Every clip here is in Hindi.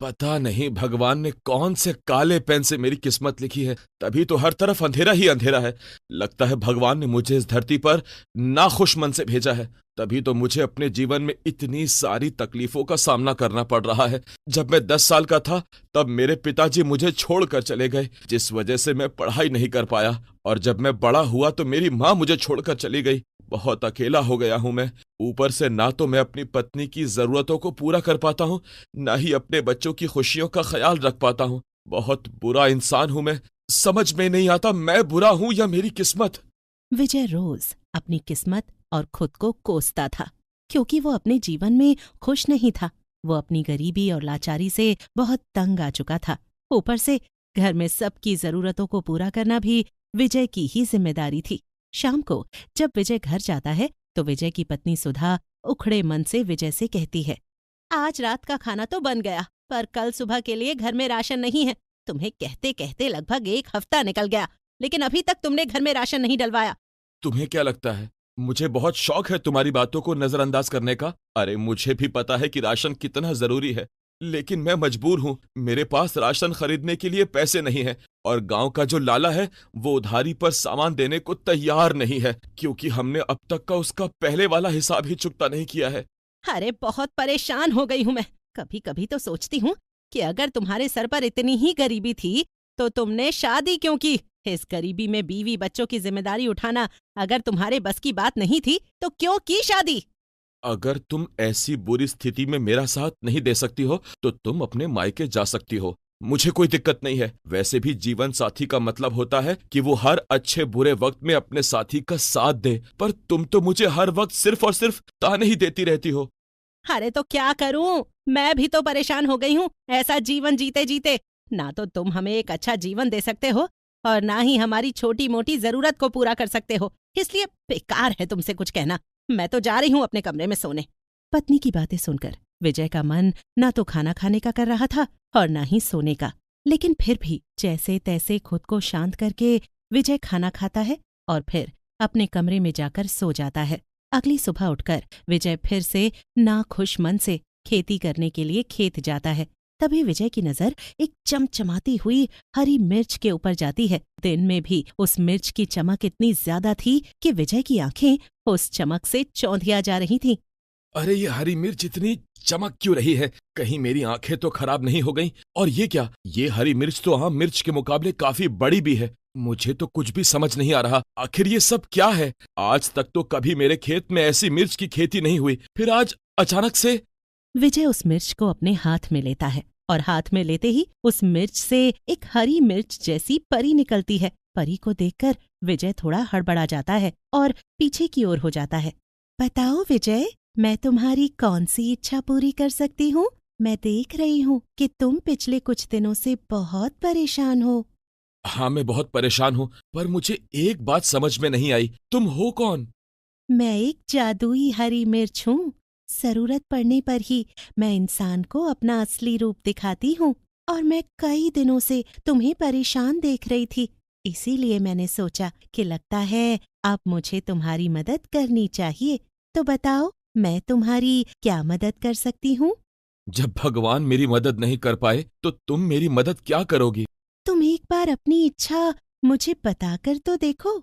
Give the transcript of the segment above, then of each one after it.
पता नहीं भगवान ने कौन से काले पेन से मेरी किस्मत लिखी है, तभी तो हर तरफ अंधेरा ही अंधेरा है। लगता है भगवान ने मुझे इस धरती पर नाखुश मन से भेजा है, तभी तो मुझे अपने जीवन में इतनी सारी तकलीफों का सामना करना पड़ रहा है। जब मैं 10 साल का था तब मेरे पिताजी मुझे छोड़कर चले गए, जिस वजह से मैं पढ़ाई नहीं कर पाया, और जब मैं बड़ा हुआ तो मेरी माँ मुझे छोड़कर चली गई। बहुत अकेला हो गया हूं मैं। ऊपर से ना तो मैं अपनी पत्नी की जरूरतों को पूरा कर पाता हूं, ना ही अपने बच्चों की खुशियों का ख्याल रख पाता हूं। बहुत बुरा इंसान हूं मैं। समझ में नहीं आता मैं बुरा हूं या मेरी किस्मत। विजय रोज अपनी किस्मत और खुद को कोसता था, क्योंकि वो अपने जीवन में खुश नहीं था। वो अपनी गरीबी और लाचारी से बहुत तंग आ चुका था। ऊपर से घर में सबकी जरूरतों को पूरा करना भी विजय की ही जिम्मेदारी थी। शाम को जब विजय घर जाता है तो विजय की पत्नी सुधा उखड़े मन से विजय से कहती है, आज रात का खाना तो बन गया, पर कल सुबह के लिए घर में राशन नहीं है। तुम्हें कहते कहते लगभग 1 हफ्ता निकल गया, लेकिन अभी तक तुमने घर में राशन नहीं डलवाया। तुम्हें क्या लगता है मुझे बहुत शौक है तुम्हारी बातों को नजरअंदाज करने का? अरे मुझे भी पता है कि राशन कितना जरूरी है, लेकिन मैं मजबूर हूँ। मेरे पास राशन खरीदने के लिए पैसे नहीं है, और गांव का जो लाला है वो उधारी पर सामान देने को तैयार नहीं है, क्योंकि हमने अब तक का उसका पहले वाला हिसाब ही चुकता नहीं किया है। अरे बहुत परेशान हो गई हूं मैं। कभी कभी तो सोचती हूँ कि अगर तुम्हारे सर पर इतनी ही गरीबी थी तो तुमने शादी क्यों की? इस गरीबी में बीवी बच्चों की जिम्मेदारी उठाना अगर तुम्हारे बस की बात नहीं थी तो क्यों की शादी? अगर तुम ऐसी बुरी स्थिति में मेरा साथ नहीं दे सकती हो तो तुम अपने मायके जा सकती हो, मुझे कोई दिक्कत नहीं है। वैसे भी जीवन साथी का मतलब होता है कि वो हर अच्छे बुरे वक्त में अपने साथी का साथ दे, पर तुम तो मुझे हर वक्त सिर्फ और सिर्फ ताने ही देती रहती हो। अरे तो क्या करूं, मैं भी तो परेशान हो गई हूँ ऐसा जीवन जीते जीते। ना तो तुम हमें एक अच्छा जीवन दे सकते हो और ना ही हमारी छोटी मोटी जरूरत को पूरा कर सकते हो, इसलिए बेकार है तुमसे कुछ कहना। मैं तो जा रही हूँ अपने कमरे में सोने। पत्नी की बातें सुनकर विजय का मन न तो खाना खाने का कर रहा था और न ही सोने का, लेकिन फिर भी जैसे तैसे खुद को शांत करके विजय खाना खाता है और फिर अपने कमरे में जाकर सो जाता है। अगली सुबह उठकर विजय फिर से नाखुश मन से खेती करने के लिए खेत जाता है। तभी विजय की नजर एक चमचमाती हुई हरी मिर्च के ऊपर जाती है। दिन में भी उस मिर्च की चमक इतनी ज्यादा थी कि विजय की आंखें उस चमक से चौंधिया जा रही थीं। अरे ये हरी मिर्च इतनी चमक क्यों रही है? कहीं मेरी आंखें तो खराब नहीं हो गईं? और ये क्या, ये हरी मिर्च तो आम मिर्च के मुकाबले काफी बड़ी भी है। मुझे तो कुछ भी समझ नहीं आ रहा, आखिर ये सब क्या है? आज तक तो कभी मेरे खेत में ऐसी मिर्च की खेती नहीं हुई, फिर आज अचानक से। विजय उस मिर्च को अपने हाथ में लेता है और हाथ में लेते ही उस मिर्च से एक हरी मिर्च जैसी परी निकलती है। परी को देखकर विजय थोड़ा हड़बड़ा जाता है और पीछे की ओर हो जाता है। बताओ विजय, मैं तुम्हारी कौन सी इच्छा पूरी कर सकती हूँ? मैं देख रही हूँ कि तुम पिछले कुछ दिनों से बहुत परेशान हो। हाँ मैं बहुत परेशान हूँ, पर मुझे एक बात समझ में नहीं आई, तुम हो कौन? मैं एक जादुई हरी मिर्च हूँ। जरूरत पड़ने पर ही मैं इंसान को अपना असली रूप दिखाती हूँ, और मैं कई दिनों से तुम्हें परेशान देख रही थी, इसीलिए मैंने सोचा कि लगता है अब मुझे तुम्हारी मदद करनी चाहिए। तो बताओ, मैं तुम्हारी क्या मदद कर सकती हूँ? जब भगवान मेरी मदद नहीं कर पाए तो तुम मेरी मदद क्या करोगी? तुम एक बार अपनी इच्छा मुझे बताकर तो देखो।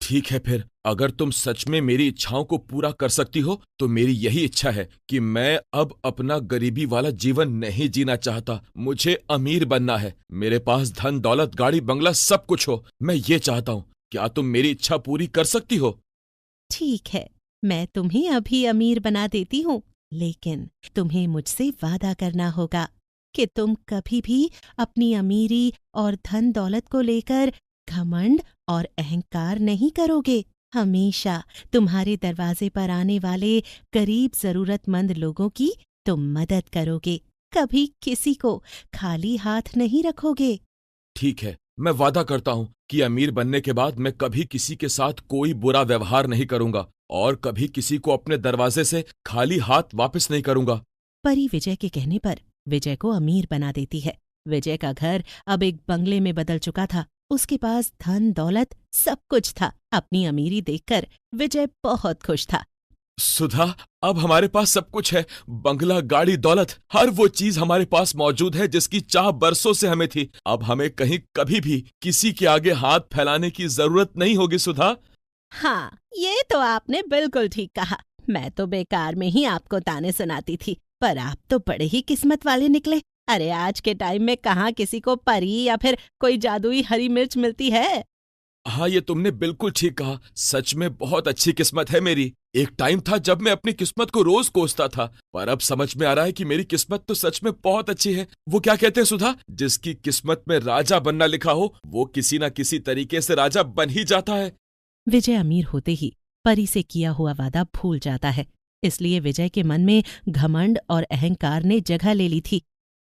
ठीक है, फिर अगर तुम सच में मेरी इच्छाओं को पूरा कर सकती हो तो मेरी यही इच्छा है कि मैं अब अपना गरीबी वाला जीवन नहीं जीना चाहता। मुझे अमीर बनना है, मेरे पास धन दौलत गाड़ी बंगला सब कुछ हो, मैं ये चाहता हूँ। क्या तुम मेरी इच्छा पूरी कर सकती हो? ठीक है, मैं तुम्हें अभी अमीर बना देती हूँ, लेकिन तुम्हें मुझसे वादा करना होगा कि तुम कभी भी अपनी अमीरी और धन दौलत को लेकर घमंड और अहंकार नहीं करोगे। हमेशा तुम्हारे दरवाजे पर आने वाले गरीब जरूरतमंद लोगों की तुम मदद करोगे, कभी किसी को खाली हाथ नहीं रखोगे। ठीक है, मैं वादा करता हूँ कि अमीर बनने के बाद मैं कभी किसी के साथ कोई बुरा व्यवहार नहीं करूंगा और कभी किसी को अपने दरवाजे से खाली हाथ वापस नहीं करूंगा। परी विजय के कहने पर विजय को अमीर बना देती है। विजय का घर अब एक बंगले में बदल चुका था। उसके पास धन दौलत सब कुछ था। अपनी अमीरी देखकर विजय बहुत खुश था। सुधा, अब हमारे पास सब कुछ है। बंगला, गाड़ी, दौलत, हर वो चीज हमारे पास मौजूद है जिसकी चाह बरसों से हमें थी। अब हमें कहीं कभी भी किसी के आगे हाथ फैलाने की जरूरत नहीं होगी सुधा। हाँ, ये तो आपने बिल्कुल ठीक कहा। मैं तो बेकार में ही आपको ताने सुनाती थी, पर आप तो बड़े ही किस्मत वाले निकले। अरे आज के टाइम में कहाँ किसी को परी या फिर कोई जादुई हरी मिर्च मिलती है। हाँ, ये तुमने बिल्कुल ठीक कहा। सच में बहुत अच्छी किस्मत है मेरी। एक टाइम था जब मैं अपनी किस्मत को रोज कोसता था, पर अब समझ में आ रहा है कि मेरी किस्मत तो सच में बहुत अच्छी है। वो क्या कहते हैं सुधा, जिसकी किस्मत में राजा बनना लिखा हो वो किसी न किसी तरीके से राजा बन ही जाता है। विजय अमीर होते ही परी से किया हुआ वादा भूल जाता है, इसलिए विजय के मन में घमंड और अहंकार ने जगह ले ली थी।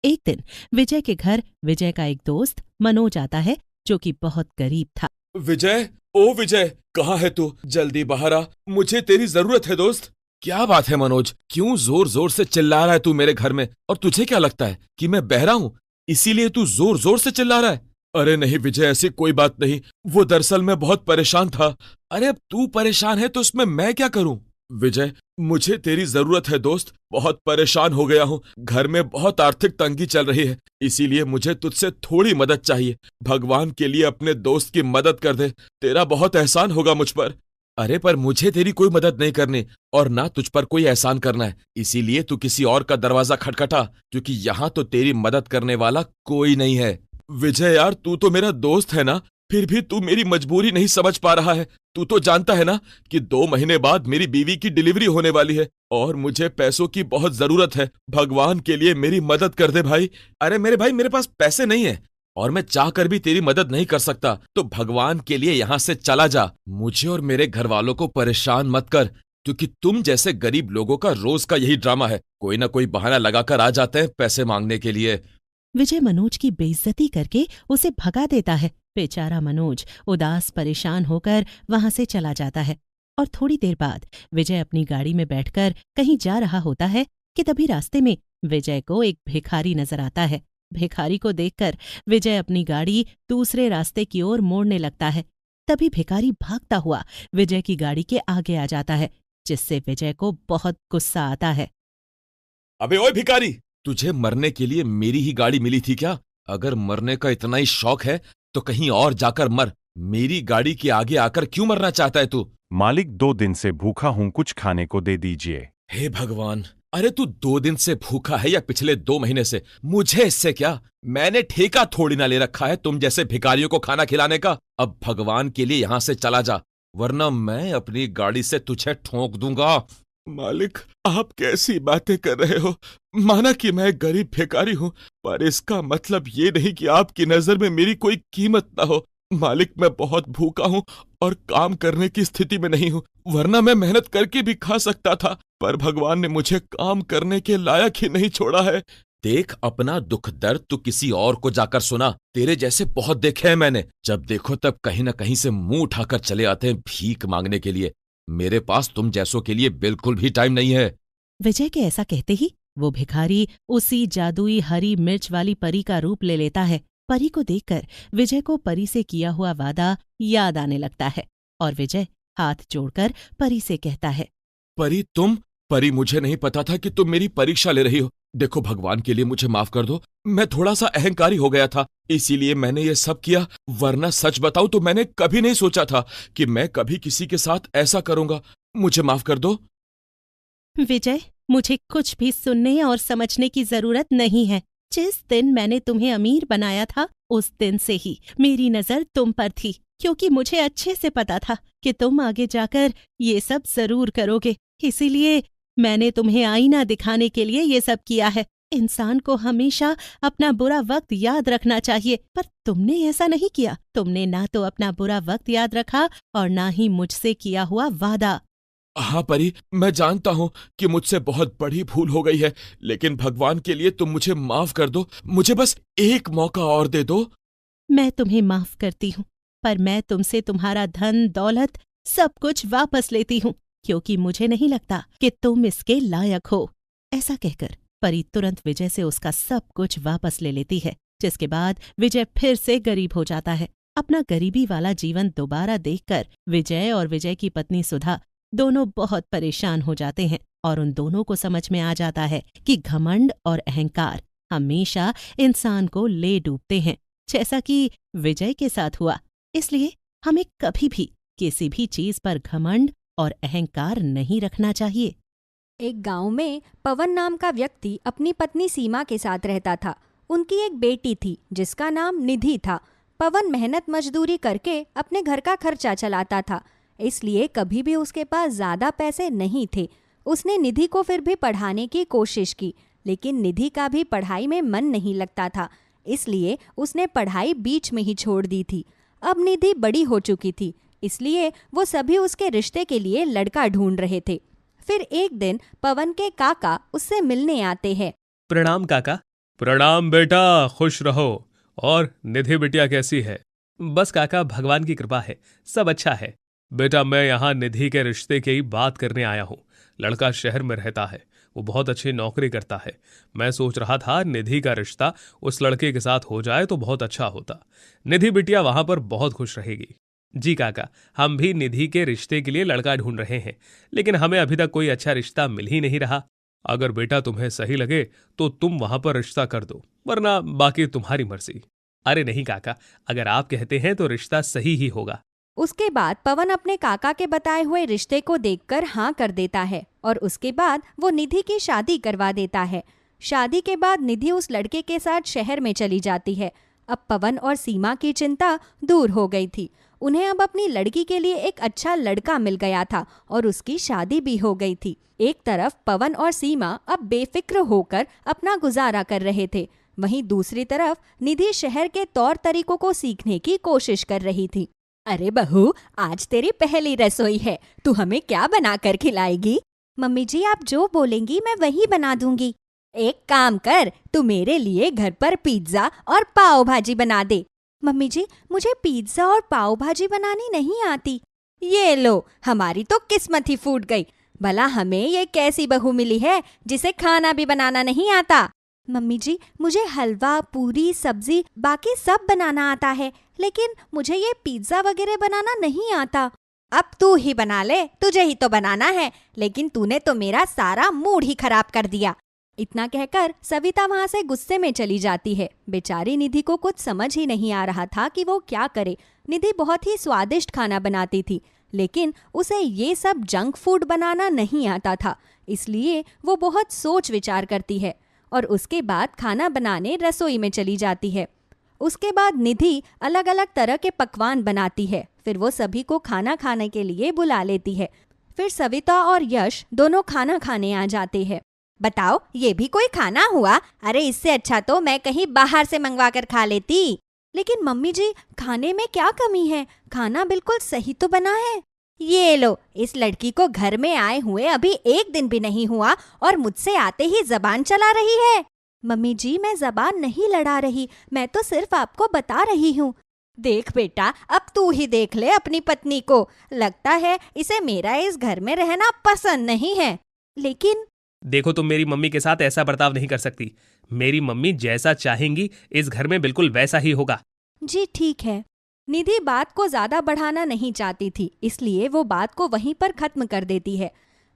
एक दिन विजय के घर विजय का एक दोस्त मनोज आता है, जो कि बहुत गरीब था। विजय, ओ विजय, कहाँ है तू? जल्दी बाहर आ, मुझे तेरी जरूरत है दोस्त। क्या बात है मनोज, क्यों जोर जोर से चिल्ला रहा है तू मेरे घर में? और तुझे क्या लगता है कि मैं बहरा हूँ इसीलिए तू जोर जोर से चिल्ला रहा है? अरे नहीं विजय, ऐसी कोई बात नहीं। वो दरअसल मैं बहुत परेशान था। अरे अब तू परेशान है तो उसमें मैं क्या करूं? विजय, मुझे तेरी जरूरत है दोस्त। बहुत परेशान हो गया हूँ, घर में बहुत आर्थिक तंगी चल रही है, इसीलिए मुझे तुझसे थोड़ी मदद चाहिए। भगवान के लिए अपने दोस्त की मदद कर दे, तेरा बहुत एहसान होगा मुझ पर। अरे पर मुझे तेरी कोई मदद नहीं करनी और ना तुझ पर कोई एहसान करना है, इसीलिए तू किसी और का दरवाजा खटखटा, क्योंकि यहाँ तो तेरी मदद करने वाला कोई नहीं है। विजय यार, तू तो मेरा दोस्त है ना, फिर भी तू मेरी मजबूरी नहीं समझ पा रहा है। तू तो जानता है ना कि 2 महीने बाद मेरी बीवी की डिलीवरी होने वाली है और मुझे पैसों की बहुत जरूरत है। भगवान के लिए मेरी मदद कर दे भाई। अरे मेरे भाई, मेरे पास पैसे नहीं है और मैं चाहकर भी तेरी मदद नहीं कर सकता, तो भगवान के लिए यहाँ से चला जा। मुझे और मेरे घर वालों को परेशान मत कर, क्योंकि तुम जैसे गरीब लोगों का रोज का यही ड्रामा है, कोई ना कोई बहाना लगाकर आ जाते हैं पैसे मांगने के लिए। विजय मनोज की बेइज्जती करके उसे भगा देता है। बेचारा मनोज उदास परेशान होकर वहां से चला जाता है और थोड़ी देर बाद विजय अपनी गाड़ी में बैठकर कहीं जा रहा होता है कि तभी रास्ते में विजय को एक भिखारी नजर आता है। भिखारी को देखकर विजय अपनी गाड़ी दूसरे रास्ते की ओर मोड़ने लगता है। तभी भिखारी भागता हुआ विजय की गाड़ी के आगे आ जाता है, जिससे विजय को बहुत गुस्सा आता है। अबे ओए भिखारी, तुझे मरने के लिए मेरी ही गाड़ी मिली थी क्या? अगर मरने का इतना ही शौक है तो कहीं और जाकर मर। मेरी गाड़ी के आगे आकर क्यों मरना चाहता है तू? मालिक, 2 दिन से भूखा हूं, कुछ खाने को दे दीजिए। हे भगवान, अरे तू 2 दिन से भूखा है या पिछले 2 महीने से, मुझे इससे क्या? मैंने ठेका थोड़ी ना ले रखा है तुम जैसे भिखारियों को खाना खिलाने का। अब भगवान के लिए यहां से चला जा, वरना मैं अपनी गाड़ी से तुझे ठोक दूंगा। मालिक, आप कैसी बातें कर रहे हो? माना कि मैं गरीब भिखारी हूं, पर इसका मतलब ये नहीं कि आपकी नजर में मेरी कोई कीमत ना हो। मालिक, मैं बहुत भूखा हूं और काम करने की स्थिति में नहीं हूं, वरना मैं मेहनत करके भी खा सकता था, पर भगवान ने मुझे काम करने के लायक ही नहीं छोड़ा है। देख, अपना दुख दर्द तू किसी और को जाकर सुना। तेरे जैसे बहुत देखे हैं मैंने, जब देखो तब कहीं ना कहीं से मुंह उठाकर चले आते हैं भीख मांगने के लिए। मेरे पास तुम जैसों के लिए बिल्कुल भी टाइम नहीं है। विजय के ऐसा कहते ही वो भिखारी उसी जादुई हरी मिर्च वाली परी का रूप ले लेता है। परी को देखकर विजय को परी से किया हुआ वादा याद आने लगता है और विजय हाथ जोड़कर परी से कहता है, परी, तुम? परी, मुझे नहीं पता था कि तुम मेरी परीक्षा ले रही हो। देखो, भगवान के लिए मुझे माफ कर दो, मैं थोड़ा सा अहंकारी हो गया था, इसीलिए मैंने ये सब किया, वरना सच बताऊं तो मैंने कभी नहीं सोचा था कि मैं कभी किसी के साथ ऐसा करूंगा। मुझे माफ कर दो। विजय, मुझे कुछ भी सुनने और समझने की जरूरत नहीं है। जिस दिन मैंने तुम्हें अमीर बनाया था उस दिन से ही मेरी नजर तुम पर थी, क्योंकि मुझे अच्छे से पता था कि तुम आगे जाकर ये सब जरूर करोगे। इसीलिए मैंने तुम्हें आईना दिखाने के लिए ये सब किया है। इंसान को हमेशा अपना बुरा वक्त याद रखना चाहिए, पर तुमने ऐसा नहीं किया। तुमने ना तो अपना बुरा वक्त याद रखा और ना ही मुझसे किया हुआ वादा। हाँ परी, मैं जानता हूँ कि मुझसे बहुत बड़ी भूल हो गई है, लेकिन भगवान के लिए तुम मुझे माफ कर दो। मुझे बस एक मौका और दे दो। मैं तुम्हें माफ करती हूँ, पर मैं तुमसे तुम्हारा धन दौलत सब कुछ वापस लेती हूँ, क्योंकि मुझे नहीं लगता कि तुम इसके लायक हो। ऐसा कहकर परी तुरंत विजय से उसका सब कुछ वापस ले लेती है, जिसके बाद विजय फिर से गरीब हो जाता है। अपना गरीबी वाला जीवन दोबारा देखकर विजय और विजय की पत्नी सुधा दोनों बहुत परेशान हो जाते हैं और उन दोनों को समझ में आ जाता है कि घमंड और अहंकार हमेशा इंसान को ले डूबते हैं, जैसा कि विजय के साथ हुआ। इसलिए हमें कभी भी किसी भी चीज पर घमंड और अहंकार नहीं रखना चाहिए। एक गांव में पवन नाम का व्यक्ति अपनी पत्नी सीमा के साथ रहता था। उनकी एक बेटी थी जिसका नाम निधि था। पवन मेहनत मजदूरी करके अपने घर का खर्चा चलाता था, इसलिए कभी भी उसके पास ज़्यादा पैसे नहीं थे। उसने निधि को फिर भी पढ़ाने की कोशिश की, लेकिन निधि का भी पढ़ाई में मन नहीं लगता था, इसलिए उसने पढ़ाई बीच में ही छोड़ दी थी। अब निधि बड़ी हो चुकी थी, इसलिए वो सभी उसके रिश्ते के लिए लड़का ढूंढ रहे थे। फिर एक दिन पवन के काका उससे मिलने आते हैं। प्रणाम काका। प्रणाम बेटा, खुश रहो। और निधि बिटिया कैसी है? बस काका, भगवान की कृपा है, सब अच्छा है। बेटा, मैं यहाँ निधि के रिश्ते की बात करने आया हूँ। लड़का शहर में रहता है, वो बहुत अच्छी नौकरी करता है। मैं सोच रहा था निधि का रिश्ता उस लड़के के साथ हो जाए तो बहुत अच्छा होता। निधि बिटिया वहां पर बहुत खुश रहेगी। जी काका, हम भी निधि के रिश्ते के लिए लड़का ढूंढ रहे हैं, लेकिन हमें अभी तक कोई अच्छा रिश्ता मिल ही नहीं रहा। अगर बेटा तुम्हें सही लगे तो तुम वहां पर रिश्ता कर दो, वरना बाकी तुम्हारी मर्जी। अरे नहीं काका, अगर आप कहते हैं तो रिश्ता सही ही होगा। उसके बाद पवन अपने काका के बताए हुए रिश्ते को देखकर हाँ कर देता है और उसके बाद वो निधि की शादी करवा देता है। शादी के बाद निधि उस लड़के के साथ शहर में चली जाती है। अब पवन और सीमा की चिंता दूर हो गई थी। उन्हें अब अपनी लड़की के लिए एक अच्छा लड़का मिल गया था और उसकी शादी भी हो गई थी। एक तरफ पवन और सीमा अब बेफिक्र होकर अपना गुजारा कर रहे थे, वहीं दूसरी तरफ निधि शहर के तौर तरीकों को सीखने की कोशिश कर रही थी। अरे बहू, आज तेरी पहली रसोई है, तू हमें क्या बना कर खिलाएगी? मम्मी जी, आप जो बोलेंगी मैं वही बना दूंगी। एक काम कर, तू मेरे लिए घर पर पिज्जा और पाव भाजी बना दे। मम्मी जी, मुझे पिज्जा और पाव भाजी बनानी नहीं आती। ये लो, हमारी तो किस्मत ही फूट गई। भला हमें ये कैसी बहू मिली है जिसे खाना भी बनाना नहीं आता। मम्मी जी, मुझे हलवा, पूरी, सब्जी, बाकी सब बनाना आता है, लेकिन मुझे ये पिज्जा वगैरह बनाना नहीं आता। अब तू ही बना ले, तुझे ही तो बनाना है, लेकिन तूने तो मेरा सारा मूड ही खराब कर दिया। इतना कहकर सविता वहां से गुस्से में चली जाती है। बेचारी निधि को कुछ समझ ही नहीं आ रहा था कि वो क्या करे। निधि बहुत ही स्वादिष्ट खाना बनाती थी, लेकिन उसे ये सब जंक फूड बनाना नहीं आता था, इसलिए वो बहुत सोच विचार करती है और उसके बाद खाना बनाने रसोई में चली जाती है। उसके बाद निधि अलग अलग तरह के पकवान बनाती है। फिर वो सभी को खाना खाने के लिए बुला लेती है। फिर सविता और यश दोनों खाना खाने आ जाते हैं। बताओ, ये भी कोई खाना हुआ? अरे इससे अच्छा तो मैं कहीं बाहर से मंगवा कर खा लेती। लेकिन मम्मी जी, खाने में क्या कमी है? खाना बिल्कुल सही तो बना है। ये लो, इस लड़की को घर में आए हुए अभी एक दिन भी नहीं हुआ और मुझसे आते ही जबान चला रही है। मम्मी जी, मैं जबान नहीं लड़ा रही, मैं तो सिर्फ आपको बता रही हूँ। देख बेटा, अब तू ही देख ले अपनी पत्नी को। लगता है इसे मेरा इस घर में रहना पसंद नहीं है। लेकिन देखो, तुम मेरी मम्मी के साथ ऐसा बर्ताव नहीं कर सकती। मेरी मम्मी जैसा चाहेंगी इस घर में बिल्कुल वैसा ही होगा। जी ठीक है। निधि बात को ज्यादा बढ़ाना नहीं चाहती थी, इसलिए वो बात को वहीं पर खत्म कर देती है।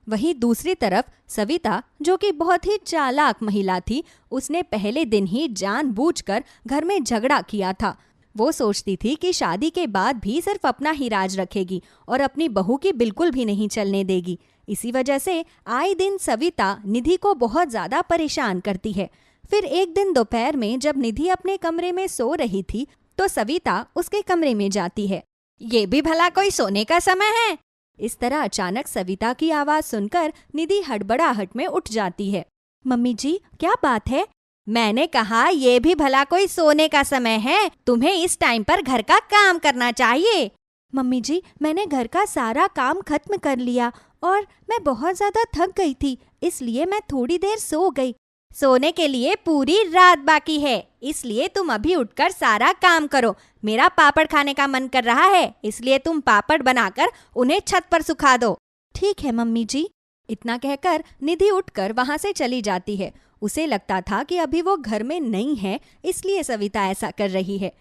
वहीं दूसरी तरफ सविता, जो कि बहुत ही चालाक महिला थी, उसने पहले दिन ही जानबूझकर घर में झगड़ा किया था। वो सोचती थी कि शादी के बाद भी सिर्फ अपना ही राज रखेगी और अपनी बहू की बिल्कुल भी नहीं चलने देगी। इसी वजह से आए दिन सविता निधि को बहुत ज्यादा परेशान करती है। फिर एक दिन दोपहर में जब निधि अपने कमरे में सो रही थी तो सविता उसके कमरे में जाती है। ये भी भला कोई सोने का समय है? इस तरह अचानक सविता की आवाज सुनकर निधि हड़बड़ाहट में उठ जाती है। मम्मी जी, क्या बात है? मैंने कहा ये भी भला कोई सोने का समय है? तुम्हें इस टाइम पर घर का काम करना चाहिए। मम्मी जी, मैंने घर का सारा काम खत्म कर लिया और मैं बहुत ज्यादा थक गई थी, इसलिए मैं थोड़ी देर सो गई। सोने के लिए पूरी रात बाकी है, इसलिए तुम अभी उठकर सारा काम करो। मेरा पापड़ खाने का मन कर रहा है, इसलिए तुम पापड़ बनाकर उन्हें छत पर सुखा दो। ठीक है मम्मी जी। इतना कहकर निधि उठकर वहां से चली जाती है। उसे लगता था कि अभी वो घर में नहीं है, इसलिए सविता ऐसा कर रही है।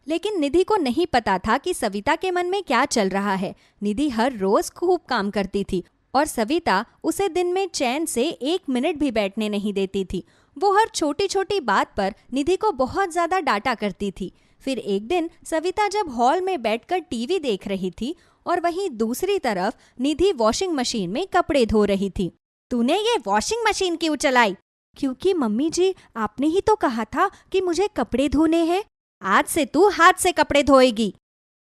लेकिन निधि को नहीं पता था कि सविता के मन में क्या चल रहा है। निधि हर रोज खूब काम करती थी और सविता उसे दिन में चैन से 1 मिनट भी बैठने नहीं देती थी। वो हर छोटी छोटी बात पर निधि को बहुत ज्यादा डांटा करती थी। फिर एक दिन सविता जब हॉल में बैठकर टीवी देख रही थी और वहीं दूसरी तरफ निधि वॉशिंग मशीन में कपड़े धो रही थी। तूने ये वॉशिंग मशीन क्यों चलाई? क्योंकि मम्मी जी, आपने ही तो कहा था कि मुझे कपड़े धोने हैं। आज से तू हाथ से कपड़े धोएगी।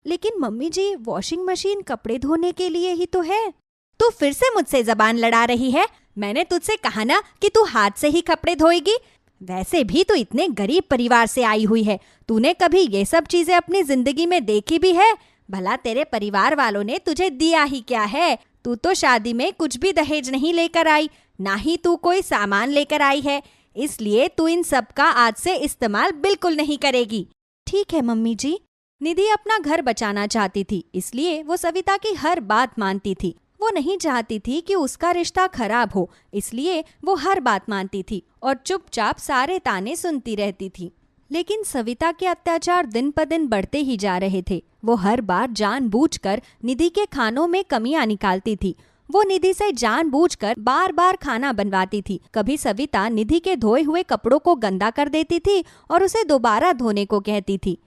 लेकिन मम्मी जी, वॉशिंग मशीन कपड़े धोने के लिए ही तो है। तू फिर से मुझसे जबान लड़ा रही है। मैंने तुझसे कहा ना कि तू हाथ से ही कपड़े धोएगी। वैसे भी तू इतने गरीब परिवार से आई हुई है। तूने कभी ये सब चीजें अपनी जिंदगी में देखी भी है? भला तेरे परिवार वालों ने तुझे दिया ही क्या है? तू तो शादी में कुछ भी दहेज नहीं लेकर आई, ना ही तू कोई सामान लेकर आई है। इसलिए तू इन सब का आज से इस्तेमाल बिल्कुल नहीं करेगी। ठीक है मम्मी जी। निधि अपना घर बचाना चाहती थी, इसलिए वो सविता की हर बात मानती थी। वो नहीं चाहती थी कि उसका रिश्ता खराब हो, इसलिए वो हर बात मानती थी और चुपचाप सारे ताने सुनती रहती थी। लेकिन सविता के अत्याचार दिन पर दिन बढ़ते ही जा रहे थे। वो हर बार जानबूझकर निधि के खानों में कमियां निकालती थी। वो निधि से जानबूझकर बार बार खाना बनवाती थी। कभी सविता निधि के धोए हुए कपड़ों को गंदा कर देती थी और उसे दोबारा धोने को कहती थी।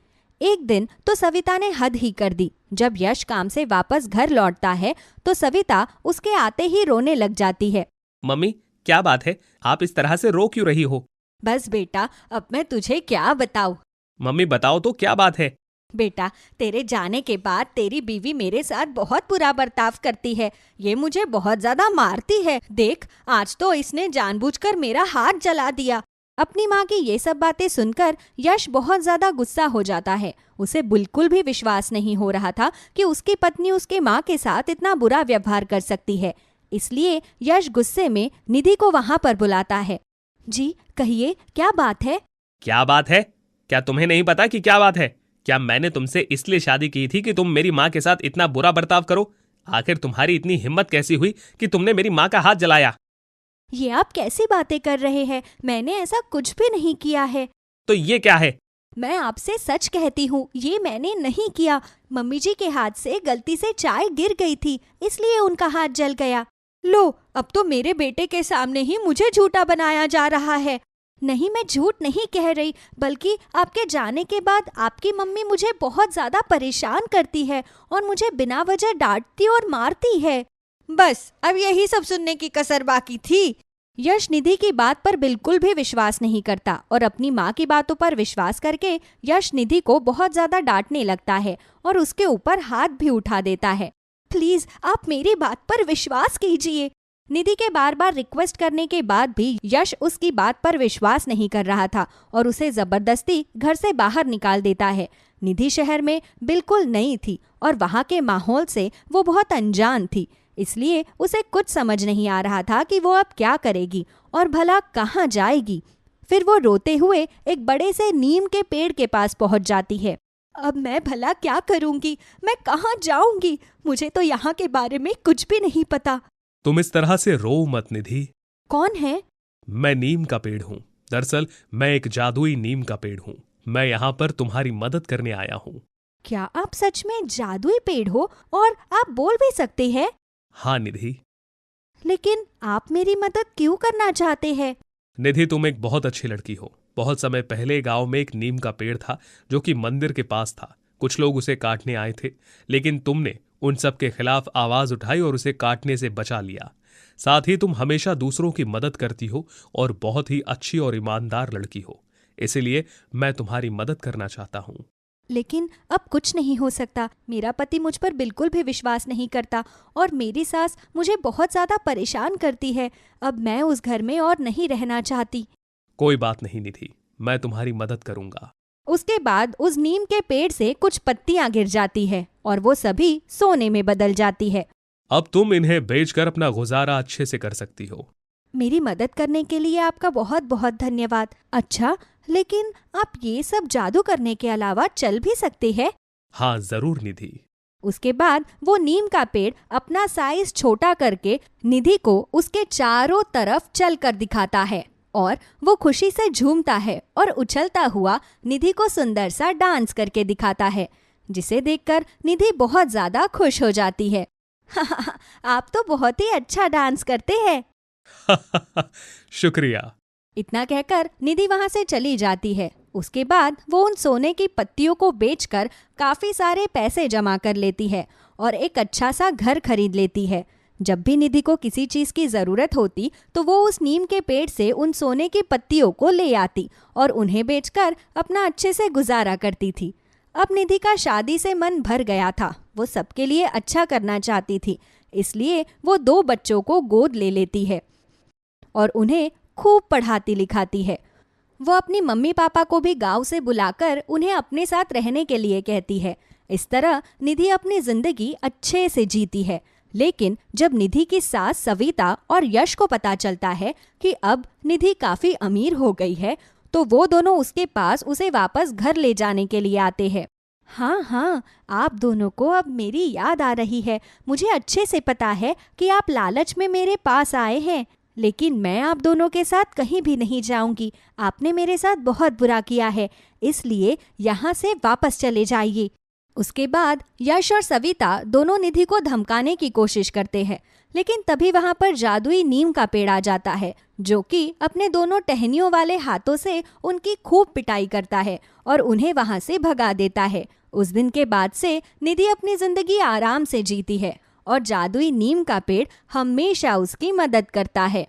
एक दिन तो सविता ने हद ही कर दी। जब यश काम से वापस घर लौटता है तो सविता उसके आते ही रोने लग जाती है। मम्मी, क्या बात है? आप इस तरह से रो क्यों रही हो? बस बेटा, अब मैं तुझे क्या बताऊं। मम्मी बताओ तो, क्या बात है? बेटा, तेरे जाने के बाद तेरी बीवी मेरे साथ बहुत बुरा बर्ताव करती है। ये मुझे बहुत ज्यादा मारती है। देख, आज तो इसने जानबूझकर मेरा हाथ जला दिया। अपनी माँ की ये सब बातें सुनकर यश बहुत ज्यादा गुस्सा हो जाता है। उसे बिल्कुल भी विश्वास नहीं हो रहा था कि उसकी पत्नी उसके माँ के साथ इतना बुरा व्यवहार कर सकती है। इसलिए यश गुस्से में निधि को वहां पर बुलाता है। जी कहिए, क्या बात है? क्या बात है? क्या तुम्हें नहीं पता कि क्या बात है? क्या मैंने तुमसे इसलिए शादी की थी कि तुम मेरी माँ के साथ इतना बुरा बर्ताव करो? आखिर तुम्हारी इतनी हिम्मत कैसी हुई कि तुमने मेरी माँ का हाथ जलाया? ये आप कैसी बातें कर रहे हैं? मैंने ऐसा कुछ भी नहीं किया है। तो ये क्या है? मैं आपसे सच कहती हूँ, ये मैंने नहीं किया। मम्मी जी के हाथ से गलती से चाय गिर गई थी, इसलिए उनका हाथ जल गया। लो, अब तो मेरे बेटे के सामने ही मुझे झूठा बनाया जा रहा है। नहीं, मैं झूठ नहीं कह रही, बल्कि आपके जाने के बाद आपकी मम्मी मुझे बहुत ज्यादा परेशान करती है और मुझे बिना वजह डांटती और मारती है। बस, अब यही सब सुनने की कसर बाकी थी। यश निधि की बात पर बिल्कुल भी विश्वास नहीं करता और अपनी माँ की बातों पर विश्वास करके यश निधि को बहुत ज्यादा डांटने लगता है और उसके ऊपर हाथ भी उठा देता है। प्लीज, आप मेरी बात पर विश्वास कीजिए। निधि के बार बार रिक्वेस्ट करने के बाद भी यश उसकी बात पर विश्वास नहीं कर रहा था और उसे जबरदस्ती घर से बाहर निकाल देता है। निधि शहर में बिल्कुल नई थी और वहाँ के माहौल से वो बहुत अनजान थी, इसलिए उसे कुछ समझ नहीं आ रहा था कि वो अब क्या करेगी और भला कहाँ जाएगी। फिर वो रोते हुए एक बड़े से नीम के पेड़ के पास पहुँच जाती है। अब मैं भला क्या करूँगी? मैं कहाँ जाऊँगी? मुझे तो यहाँ के बारे में कुछ भी नहीं पता। तुम इस तरह से रो मत निधि। कौन है? मैं नीम का पेड़ हूँ। दरअसल मैं एक जादुई नीम का पेड़ हूँ। मैं यहाँ पर तुम्हारी मदद करने आया हूँ। क्या आप सच में जादुई पेड़ हो और आप बोल भी सकते हैं? हाँ निधि। लेकिन आप मेरी मदद क्यों करना चाहते हैं? निधि, तुम एक बहुत अच्छी लड़की हो। बहुत समय पहले गांव में एक नीम का पेड़ था जो कि मंदिर के पास था। कुछ लोग उसे काटने आए थे, लेकिन तुमने उन सब के खिलाफ आवाज उठाई और उसे काटने से बचा लिया। साथ ही तुम हमेशा दूसरों की मदद करती हो और बहुत ही अच्छी और ईमानदार लड़की हो। इसीलिए मैं तुम्हारी मदद करना चाहता हूँ। लेकिन अब कुछ नहीं हो सकता। मेरा पति मुझ पर बिल्कुल भी विश्वास नहीं करता और मेरी सास मुझे बहुत ज्यादा परेशान करती है। अब मैं उस घर में और नहीं रहना चाहती। कोई बात नहीं निधि, मैं तुम्हारी मदद करूंगा। उसके बाद उस नीम के पेड़ से कुछ पत्तियां गिर जाती है और वो सभी सोने में बदल जाती है। अब तुम इन्हें बेचकर अपना गुजारा अच्छे से कर सकती हो। मेरी मदद करने के लिए आपका बहुत बहुत धन्यवाद। अच्छा, लेकिन आप ये सब जादू करने के अलावा चल भी सकते हैं? हाँ जरूर निधि। उसके बाद वो नीम का पेड़ अपना साइज छोटा करके निधि को उसके चारों तरफ चल कर दिखाता है और वो खुशी से झूमता है और उछलता हुआ निधि को सुंदर सा डांस करके दिखाता है, जिसे देखकर निधि बहुत ज्यादा खुश हो जाती है। आप तो बहुत ही अच्छा डांस करते हैं। शुक्रिया। इतना कहकर निधि वहां से चली जाती है। उसके बाद वो उन सोने की पत्तियों को बेचकर काफी सारे पैसे जमा कर लेती है और एक अच्छा सा घर खरीद लेती है। जब भी निधि को किसी चीज की जरूरत होती तो वो उस नीम के पेड़ से उन सोने की पत्तियों को ले आती और उन्हें बेचकर अपना अच्छे से गुजारा करती थी। अब निधि का शादी से मन भर गया था। वो सबके लिए अच्छा करना चाहती थी, इसलिए वो 2 बच्चों को गोद ले लेती है और उन्हें खूब पढ़ाती लिखाती है। वो अपनी मम्मी पापा को भी गांव से बुलाकर उन्हें अपने साथ रहने के लिए कहती है। इस तरह निधि अपनी जिंदगी अच्छे से जीती है। लेकिन जब निधि की सास सविता और यश को पता चलता है कि अब निधि काफी अमीर हो गई है, तो वो दोनों उसके पास उसे वापस घर ले जाने के लिए आते हैं। हाँ, आप दोनों को अब मेरी याद आ रही है। मुझे अच्छे से पता है कि आप लालच में मेरे पास आए हैं, लेकिन मैं आप दोनों के साथ कहीं भी नहीं जाऊंगी। आपने मेरे साथ बहुत बुरा किया है, इसलिए यहाँ से वापस चले जाइए। उसके बाद यश और सविता दोनों निधि को धमकाने की कोशिश करते हैं, लेकिन तभी वहां पर जादुई नीम का पेड़ आ जाता है, जो कि अपने दोनों टहनियों वाले हाथों से उनकी खूब पिटाई करता है और उन्हें वहां से भगा देता है। उस दिन के बाद से निधि अपनी जिंदगी आराम से जीती है और जादुई नीम का पेड़ हमेशा उसकी मदद करता है।